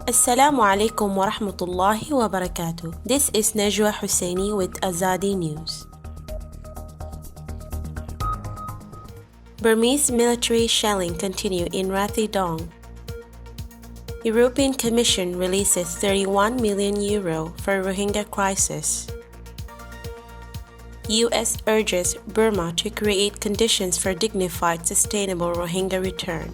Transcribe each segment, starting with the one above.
Assalamu alaikum wa rahmatullahi wa barakatuh. This is Najwa Husseini with Azadi News. Burmese military shelling continue in Rathedaung. European Commission releases €31 million for Rohingya crisis. US urges Burma to create conditions for dignified, sustainable Rohingya return.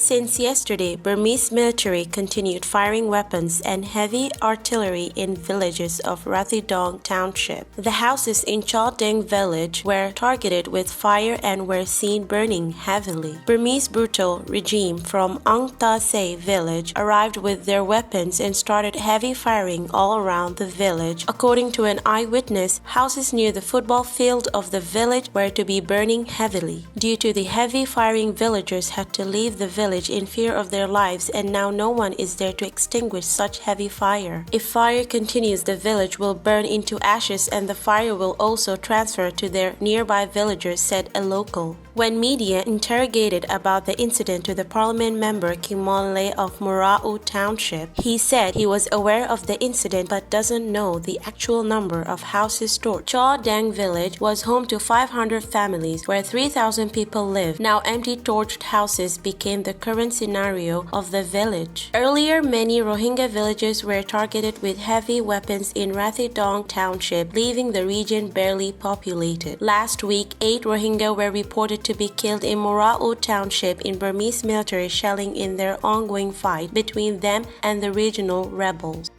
Since yesterday, Burmese military continued firing weapons and heavy artillery in villages of Rathedaung township. The houses in Rathedaung village were targeted with fire and were seen burning heavily. Burmese brutal regime from Ang Ta Se village arrived with their weapons and started heavy firing all around the village. According to an eyewitness, houses near the football field of the village were to be burning heavily. Due to the heavy firing, villagers had to leave the village in fear of their lives, and now no one is there to extinguish such heavy fire. If fire continues, the village will burn into ashes and the fire will also transfer to their nearby villagers, said a local. When media interrogated about the incident to the parliament member Kimon Le of Morau Township, he said he was aware of the incident but doesn't know the actual number of houses torched. Rathedaung village was home to 500 families where 3,000 people lived. Now empty torched houses became the current scenario of the village. Earlier, many Rohingya villages were targeted with heavy weapons in Rathedaung Township, leaving the region barely populated. Last week, 8 Rohingya were reported to be killed in Morau Township in Burmese military shelling in their ongoing fight between them and the regional rebels.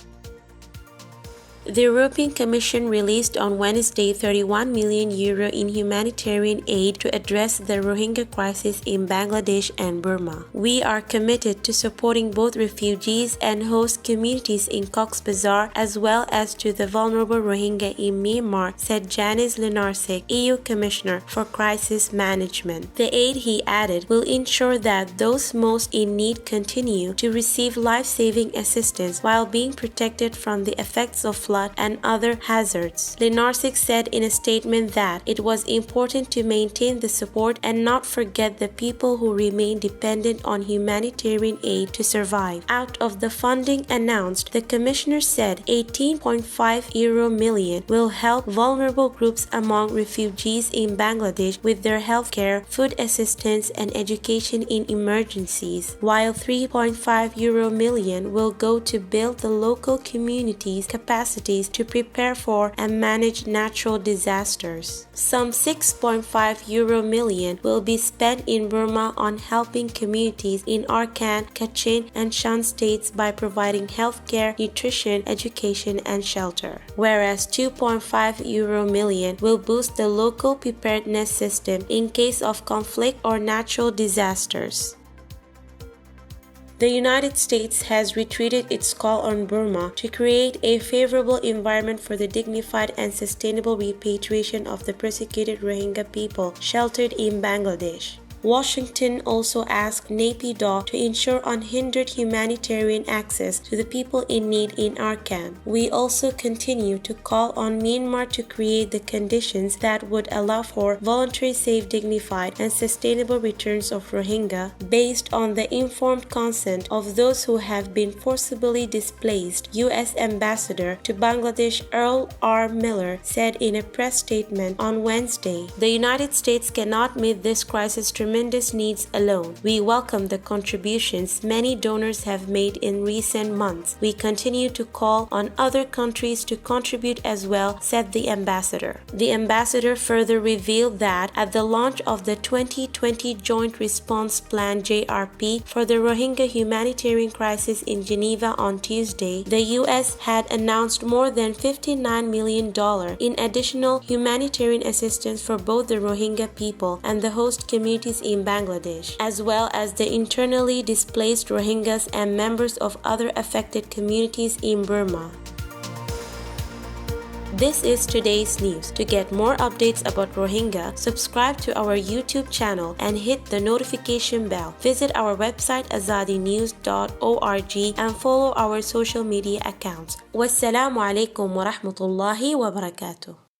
The European Commission released on Wednesday €31 million in humanitarian aid to address the Rohingya crisis in Bangladesh and Burma. We are committed to supporting both refugees and host communities in Cox's Bazar as well as to the vulnerable Rohingya in Myanmar, said Janice Lenarcic, EU Commissioner for Crisis Management. The aid, he added, will ensure that those most in need continue to receive life-saving assistance while being protected from the effects of flood and other hazards. Lenarcic said in a statement that it was important to maintain the support and not forget the people who remain dependent on humanitarian aid to survive. Out of the funding announced, the Commissioner said €18.5 million will help vulnerable groups among refugees in Bangladesh with their healthcare, food assistance, and education in emergencies, while €3.5 million will go to build the local community's capacity to prepare for and manage natural disasters. Some €6.5 million will be spent in Burma on helping communities in Arakan, Kachin, and Shan states by providing healthcare, nutrition, education, and shelter, whereas €2.5 million will boost the local preparedness system in case of conflict or natural disasters. The United States has retreated its call on Burma to create a favorable environment for the dignified and sustainable repatriation of the persecuted Rohingya people sheltered in Bangladesh. Washington also asked Naypyidaw to ensure unhindered humanitarian access to the people in need in Arakan. We also continue to call on Myanmar to create the conditions that would allow for voluntary, safe, dignified, and sustainable returns of Rohingya based on the informed consent of those who have been forcibly displaced, U.S. Ambassador to Bangladesh Earl R. Miller said in a press statement on Wednesday. The United States cannot meet this crisis tremendous needs alone. We welcome the contributions many donors have made in recent months. We continue to call on other countries to contribute as well, said the ambassador. The ambassador further revealed that at the launch of the 2020 Joint Response Plan (JRP) for the Rohingya humanitarian crisis in Geneva on Tuesday, the U.S. had announced more than $59 million in additional humanitarian assistance for both the Rohingya people and the host communities in Bangladesh, as well as the internally displaced Rohingyas and members of other affected communities in Burma. This is today's news. To get more updates about Rohingya, subscribe to our YouTube channel and hit the notification bell. Visit our website azadinews.org and follow our social media accounts. Wassalamu alaikum wa rahmatullahi wa barakatuh.